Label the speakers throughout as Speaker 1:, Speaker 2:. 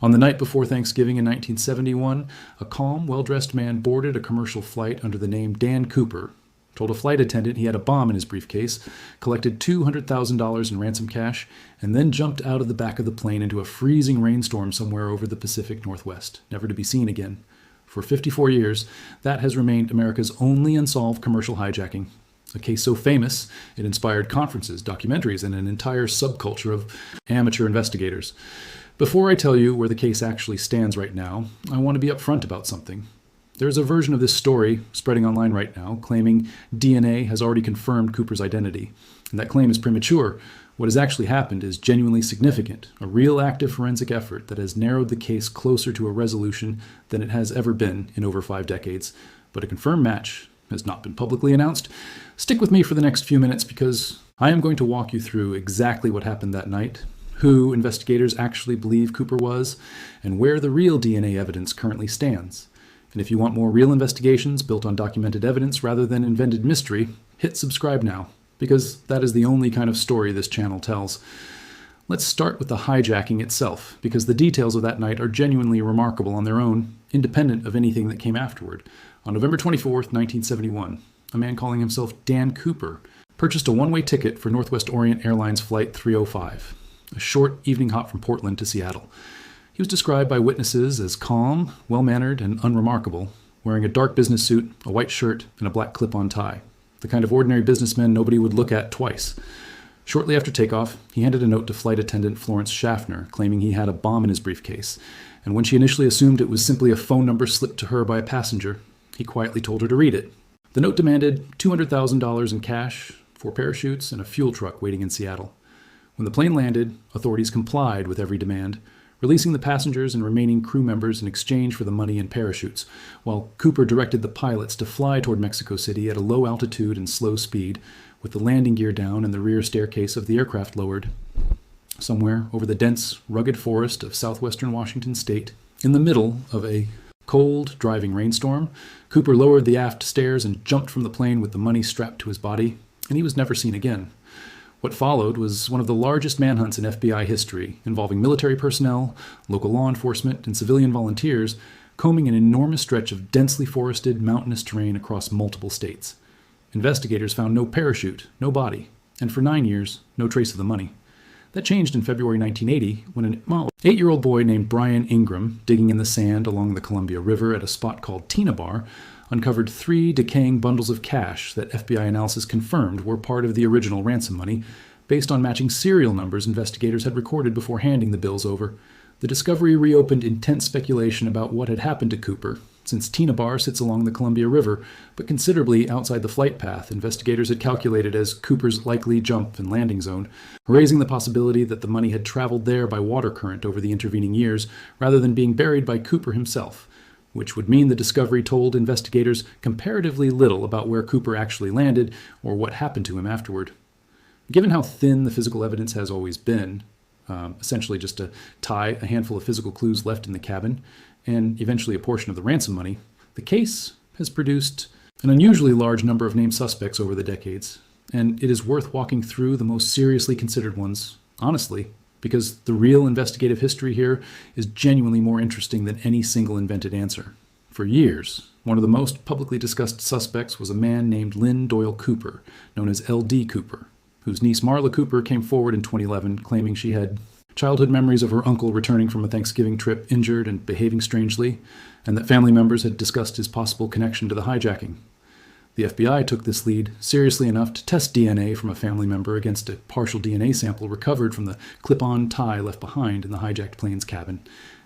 Speaker 1: On the night before Thanksgiving in 1971, a calm, well-dressed man boarded a commercial flight under the name Dan Cooper, told a flight attendant he had a bomb in his briefcase, collected $200,000 in ransom cash, and then jumped out of the back of the plane into a freezing rainstorm somewhere over the Pacific Northwest, never to be seen again. For 54 years, that has remained America's only unsolved commercial hijacking. A case so famous, it inspired conferences, documentaries, and an entire subculture of amateur investigators. Before I tell you where the case actually stands right now, I want to be upfront about something. There's a version of this story spreading online right now claiming DNA has already confirmed Cooper's identity. And that claim is premature. What has actually happened is genuinely significant, a real active forensic effort that has narrowed the case closer to a resolution than it has ever been in over 5 decades. But a confirmed match has not been publicly announced. Stick with me for the next few minutes because I am going to walk you through exactly what happened that night, who investigators actually believe Cooper was, and where the real DNA evidence currently stands. And if you want more real investigations built on documented evidence rather than invented mystery, hit subscribe now, because that is the only kind of story this channel tells. Let's start with the hijacking itself, because the details of that night are genuinely remarkable on their own, independent of anything that came afterward. On November 24th, 1971, a man calling himself Dan Cooper purchased a one-way ticket for Northwest Orient Airlines Flight 305, a short evening hop from Portland to Seattle. He was described by witnesses as calm, well-mannered, and unremarkable, wearing a dark business suit, a white shirt, and a black clip-on tie, the kind of ordinary businessman nobody would look at twice. Shortly after takeoff, he handed a note to flight attendant Florence Schaffner, claiming he had a bomb in his briefcase, and when she initially assumed it was simply a phone number slipped to her by a passenger, he quietly told her to read it. The note demanded $200,000 in cash, 4 parachutes, and a fuel truck waiting in Seattle. When the plane landed, authorities complied with every demand, releasing the passengers and remaining crew members in exchange for the money and parachutes, while Cooper directed the pilots to fly toward Mexico City at a low altitude and slow speed, with the landing gear down and the rear staircase of the aircraft lowered. Somewhere over the dense, rugged forest of southwestern Washington state, in the middle of a cold, driving rainstorm, Cooper lowered the aft stairs and jumped from the plane with the money strapped to his body, and he was never seen again. What followed was one of the largest manhunts in FBI history, involving military personnel, local law enforcement, and civilian volunteers, combing an enormous stretch of densely forested, mountainous terrain across multiple states. Investigators found no parachute, no body, and for 9 years, no trace of the money. That changed in February 1980 when an 8-year-old boy named Brian Ingram, digging in the sand along the Columbia River at a spot called Tina Bar, uncovered 3 decaying bundles of cash that FBI analysis confirmed were part of the original ransom money, based on matching serial numbers investigators had recorded before handing the bills over. The discovery reopened intense speculation about what had happened to Cooper, since Tina Bar sits along the Columbia River, but considerably outside the flight path investigators had calculated as Cooper's likely jump and landing zone, raising the possibility that the money had traveled there by water current over the intervening years, rather than being buried by Cooper himself, which would mean the discovery told investigators comparatively little about where Cooper actually landed or what happened to him afterward. Given how thin the physical evidence has always been, essentially just a tie, a handful of physical clues left in the cabin, and eventually a portion of the ransom money, the case has produced an unusually large number of named suspects over the decades, and it is worth walking through the most seriously considered ones, honestly, because the real investigative history here is genuinely more interesting than any single invented answer. For years, one of the most publicly discussed suspects was a man named Lynn Doyle Cooper, known as L.D. Cooper, whose niece Marla Cooper came forward in 2011 claiming she had childhood memories of her uncle returning from a Thanksgiving trip injured and behaving strangely, and that family members had discussed his possible connection to the hijacking. The FBI took this lead seriously enough to test DNA from a family member against a partial DNA sample recovered from the clip-on tie left behind in the hijacked plane's cabin.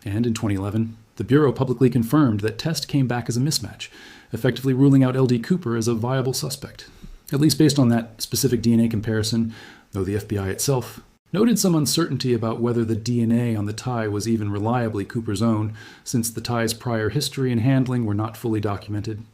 Speaker 1: And in 2011, the Bureau publicly confirmed that test came back as a mismatch, effectively ruling out L.D. Cooper as a viable suspect. At least based on that specific DNA comparison, though the FBI itself noted some uncertainty about whether the DNA on the tie was even reliably Cooper's own, since the tie's prior history and handling were not fully documented.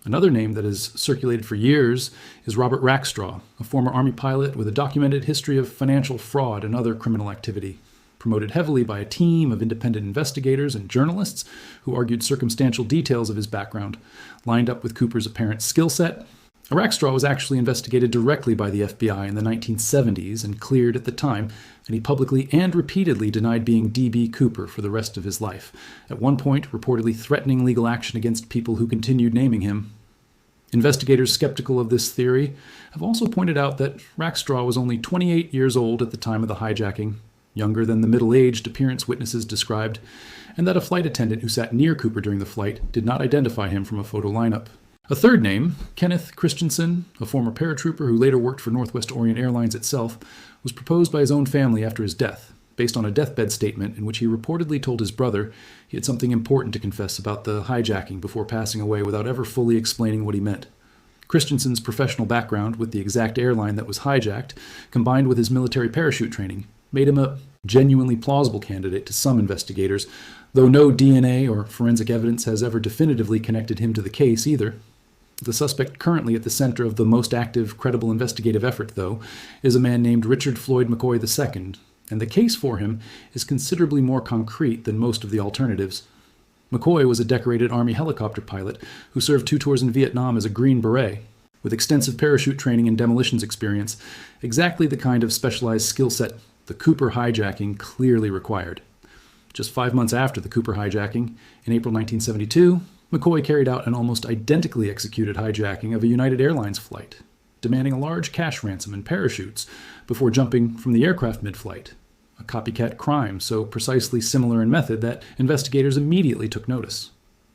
Speaker 1: Another name that has circulated for years is Robert Rackstraw, a former Army pilot with a documented history of financial fraud and other criminal activity, promoted heavily by a team of independent investigators and journalists who argued circumstantial details of his background, lined up with Cooper's apparent skill set A Rackstraw was actually investigated directly by the FBI in the 1970s and cleared at the time, and he publicly and repeatedly denied being D.B. Cooper for the rest of his life, at one point reportedly threatening legal action against people who continued naming him. Investigators skeptical of this theory have also pointed out that Rackstraw was only 28 years old at the time of the hijacking, younger than the middle-aged appearance witnesses described, and that a flight attendant who sat near Cooper during the flight did not identify him from a photo lineup. A third name, Kenneth Christensen, a former paratrooper who later worked for Northwest Orient Airlines itself, was proposed by his own family after his death, based on a deathbed statement in which he reportedly told his brother he had something important to confess about the hijacking before passing away without ever fully explaining what he meant. Christensen's professional background with the exact airline that was hijacked, combined with his military parachute training, made him a genuinely plausible candidate to some investigators, though no DNA or forensic evidence has ever definitively connected him to the case either. The suspect currently at the center of the most active, credible investigative effort, though, is a man named Richard Floyd McCoy II, and the case for him is considerably more concrete than most of the alternatives. McCoy was a decorated Army helicopter pilot who served 2 tours in Vietnam as a Green Beret, with extensive parachute training and demolitions experience, exactly the kind of specialized skill set the Cooper hijacking clearly required. Just 5 months after the Cooper hijacking, in April 1972, McCoy carried out an almost identically executed hijacking of a United Airlines flight, demanding a large cash ransom and parachutes before jumping from the aircraft mid-flight, a copycat crime so precisely similar in method that investigators immediately took notice.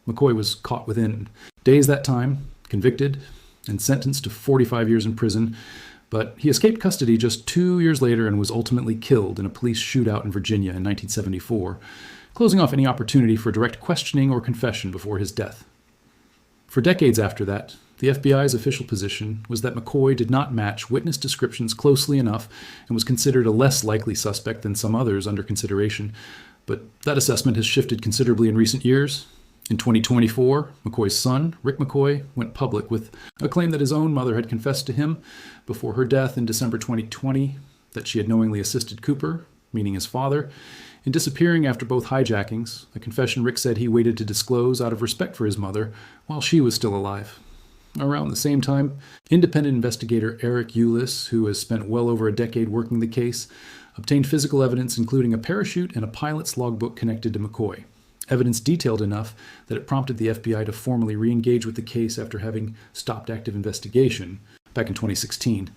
Speaker 1: McCoy was caught within days that time, convicted, and sentenced to 45 years in prison, but he escaped custody just 2 years later and was ultimately killed in a police shootout in Virginia in 1974, closing off any opportunity for direct questioning or confession before his death. For decades after that, the FBI's official position was that McCoy did not match witness descriptions closely enough and was considered a less likely suspect than some others under consideration, but that assessment has shifted considerably in recent years. In 2024, McCoy's son, Rick McCoy, went public with a claim that his own mother had confessed to him before her death in December 2020 that she had knowingly assisted Cooper, meaning his father, in disappearing after both hijackings, a confession Rick said he waited to disclose out of respect for his mother while she was still alive. Around the same time, independent investigator Eric Eulis, who has spent well over a decade working the case, obtained physical evidence including a parachute and a pilot's logbook connected to McCoy. Evidence detailed enough that it prompted the FBI to formally re-engage with the case after having stopped active investigation back in 2016.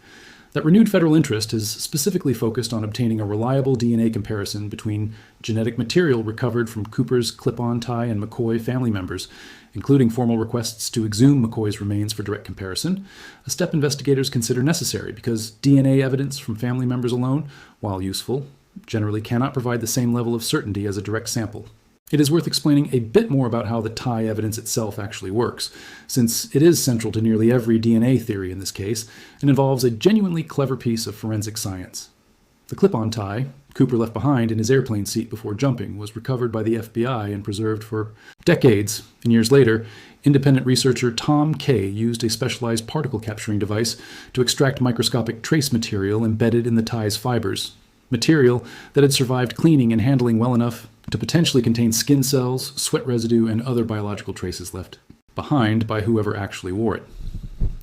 Speaker 1: That renewed federal interest has specifically focused on obtaining a reliable DNA comparison between genetic material recovered from Cooper's clip-on tie and McCoy family members, including formal requests to exhume McCoy's remains for direct comparison, a step investigators consider necessary because DNA evidence from family members alone, while useful, generally cannot provide the same level of certainty as a direct sample. It is worth explaining a bit more about how the tie evidence itself actually works, since it is central to nearly every DNA theory in this case, and involves a genuinely clever piece of forensic science. The clip-on tie Cooper left behind in his airplane seat before jumping was recovered by the FBI and preserved for decades, and years later, independent researcher Tom Kay used a specialized particle capturing device to extract microscopic trace material embedded in the tie's fibers, material that had survived cleaning and handling well enough to potentially contain skin cells, sweat residue, and other biological traces left behind by whoever actually wore it.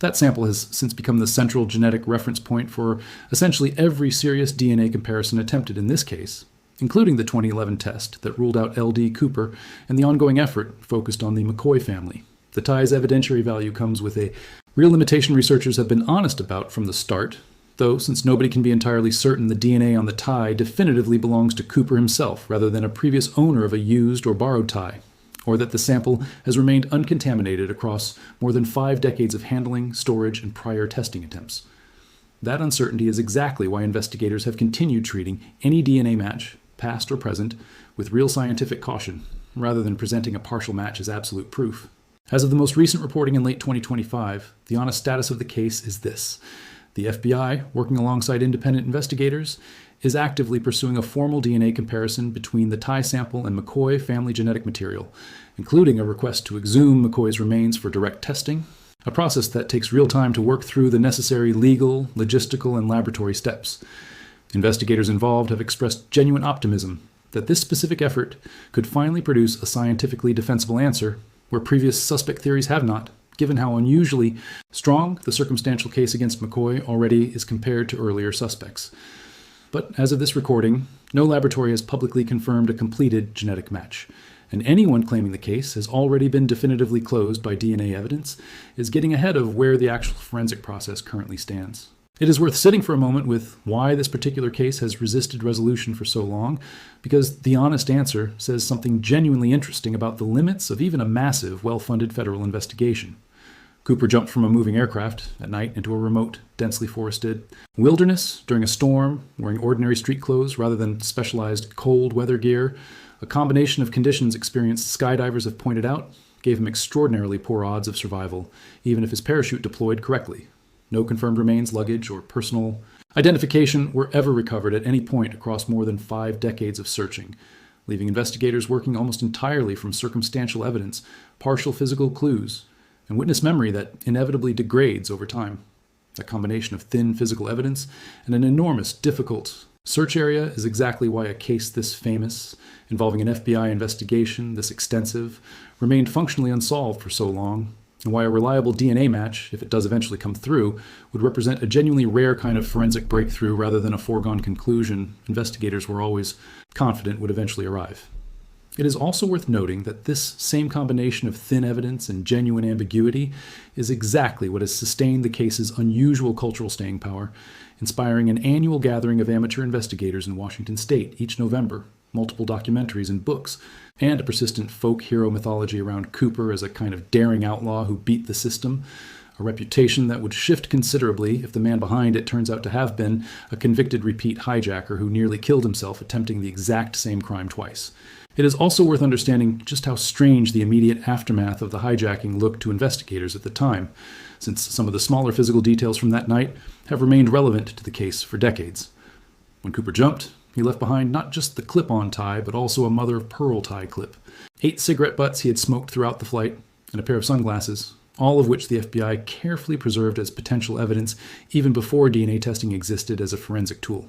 Speaker 1: That sample has since become the central genetic reference point for essentially every serious DNA comparison attempted in this case, including the 2011 test that ruled out L.D. Cooper and the ongoing effort focused on the McCoy family. The tie's evidentiary value comes with a real limitation researchers have been honest about from the start, though since nobody can be entirely certain the DNA on the tie definitively belongs to Cooper himself rather than a previous owner of a used or borrowed tie, or that the sample has remained uncontaminated across more than 5 decades of handling, storage, and prior testing attempts. That uncertainty is exactly why investigators have continued treating any DNA match, past or present, with real scientific caution, rather than presenting a partial match as absolute proof. As of the most recent reporting in late 2025, the honest status of the case is this. The FBI, working alongside independent investigators, is actively pursuing a formal DNA comparison between the tie sample and McCoy family genetic material, including a request to exhume McCoy's remains for direct testing, a process that takes real time to work through the necessary legal, logistical, and laboratory steps. Investigators involved have expressed genuine optimism that this specific effort could finally produce a scientifically defensible answer where previous suspect theories have not, given how unusually strong the circumstantial case against McCoy already is compared to earlier suspects. But as of this recording, no laboratory has publicly confirmed a completed genetic match, and anyone claiming the case has already been definitively closed by DNA evidence is getting ahead of where the actual forensic process currently stands. It is worth sitting for a moment with why this particular case has resisted resolution for so long, because the honest answer says something genuinely interesting about the limits of even a massive, well-funded federal investigation. Cooper jumped from a moving aircraft at night into a remote, densely forested wilderness during a storm, wearing ordinary street clothes rather than specialized cold weather gear. A combination of conditions experienced skydivers have pointed out gave him extraordinarily poor odds of survival, even if his parachute deployed correctly. No confirmed remains, luggage, or personal identification were ever recovered at any point across more than 5 decades of searching, leaving investigators working almost entirely from circumstantial evidence, partial physical clues, and witness memory that inevitably degrades over time. A combination of thin physical evidence and an enormous, difficult search area is exactly why a case this famous, involving an FBI investigation this extensive, remained functionally unsolved for so long, and why a reliable DNA match, if it does eventually come through, would represent a genuinely rare kind of forensic breakthrough rather than a foregone conclusion investigators were always confident would eventually arrive. It is also worth noting that this same combination of thin evidence and genuine ambiguity is exactly what has sustained the case's unusual cultural staying power, inspiring an annual gathering of amateur investigators in Washington state each November, multiple documentaries and books, and a persistent folk hero mythology around Cooper as a kind of daring outlaw who beat the system, a reputation that would shift considerably if the man behind it turns out to have been a convicted repeat hijacker who nearly killed himself attempting the exact same crime twice. It is also worth understanding just how strange the immediate aftermath of the hijacking looked to investigators at the time, since some of the smaller physical details from that night have remained relevant to the case for decades. When Cooper jumped, he left behind not just the clip-on tie, but also a mother-of-pearl tie clip, 8 cigarette butts he had smoked throughout the flight, and a pair of sunglasses, all of which the FBI carefully preserved as potential evidence even before DNA testing existed as a forensic tool.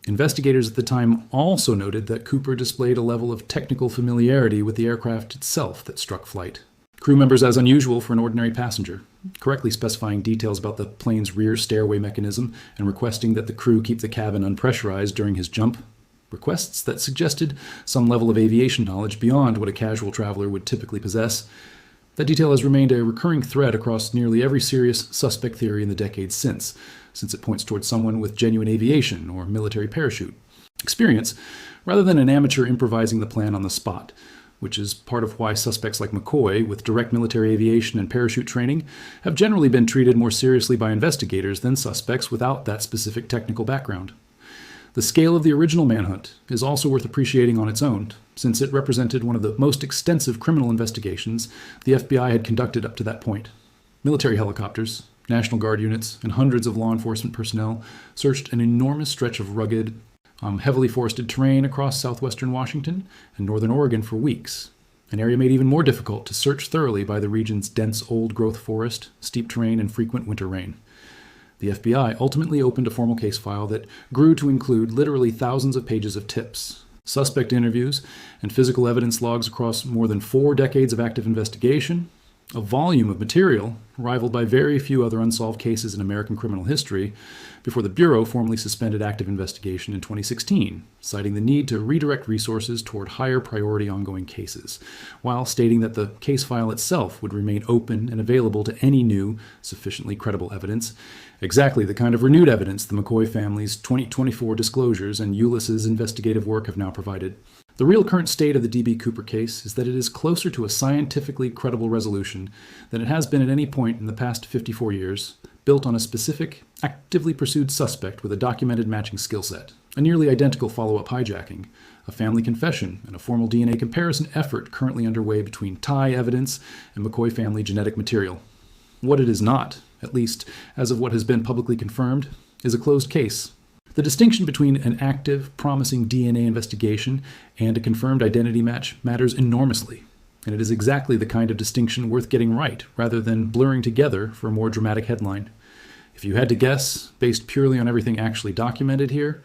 Speaker 1: Investigators at the time also noted that Cooper displayed a level of technical familiarity with the aircraft itself that struck flight. Crew members as unusual for an ordinary passenger, correctly specifying details about the plane's rear stairway mechanism and requesting that the crew keep the cabin unpressurized during his jump. Requests that suggested some level of aviation knowledge beyond what a casual traveler would typically possess. That detail has remained a recurring thread across nearly every serious suspect theory in the decades since it points towards someone with genuine aviation or military parachute experience, rather than an amateur improvising the plan on the spot, which is part of why suspects like McCoy, with direct military aviation and parachute training, have generally been treated more seriously by investigators than suspects without that specific technical background. The scale of the original manhunt is also worth appreciating on its own, since it represented one of the most extensive criminal investigations the FBI had conducted up to that point. Military helicopters, National Guard units, and hundreds of law enforcement personnel searched an enormous stretch of rugged, heavily forested terrain across southwestern Washington and northern Oregon for weeks, an area made even more difficult to search thoroughly by the region's dense old-growth forest, steep terrain, and frequent winter rain. The FBI ultimately opened a formal case file that grew to include literally thousands of pages of tips, suspect interviews, and physical evidence logs across more than 4 decades of active investigation, a volume of material rivaled by very few other unsolved cases in American criminal history, before the Bureau formally suspended active investigation in 2016, citing the need to redirect resources toward higher priority ongoing cases, while stating that the case file itself would remain open and available to any new, sufficiently credible evidence, exactly the kind of renewed evidence the McCoy family's 2024 disclosures and Ulysses' investigative work have now provided. The real current state of the D.B. Cooper case is that it is closer to a scientifically credible resolution than it has been at any point in the past 54 years, built on a specific, actively pursued suspect with a documented matching skill set, a nearly identical follow-up hijacking, a family confession, and a formal DNA comparison effort currently underway between tie evidence and McCoy family genetic material. What it is not, at least as of what has been publicly confirmed, is a closed case. The distinction between an active, promising DNA investigation and a confirmed identity match matters enormously, and it is exactly the kind of distinction worth getting right, rather than blurring together for a more dramatic headline. If you had to guess, based purely on everything actually documented here,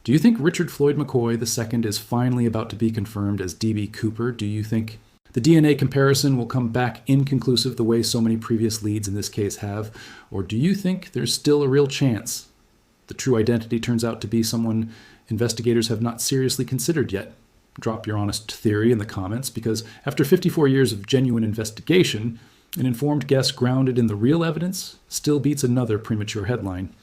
Speaker 1: do you think Richard Floyd McCoy II is finally about to be confirmed as D.B. Cooper? Do you think The DNA comparison will come back inconclusive the way so many previous leads in this case have, or do you think there's still a real chance the true identity turns out to be someone investigators have not seriously considered yet? Drop your honest theory in the comments, because after 54 years of genuine investigation, an informed guess grounded in the real evidence still beats another premature headline.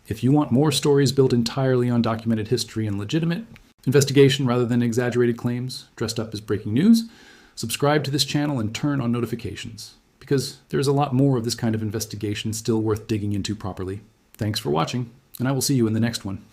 Speaker 1: If you want more stories built entirely on documented history and legitimate investigation rather than exaggerated claims dressed up as breaking news, subscribe to this channel and turn on notifications, because there's a lot more of this kind of investigation still worth digging into properly. Thanks for watching, and I will see you in the next one.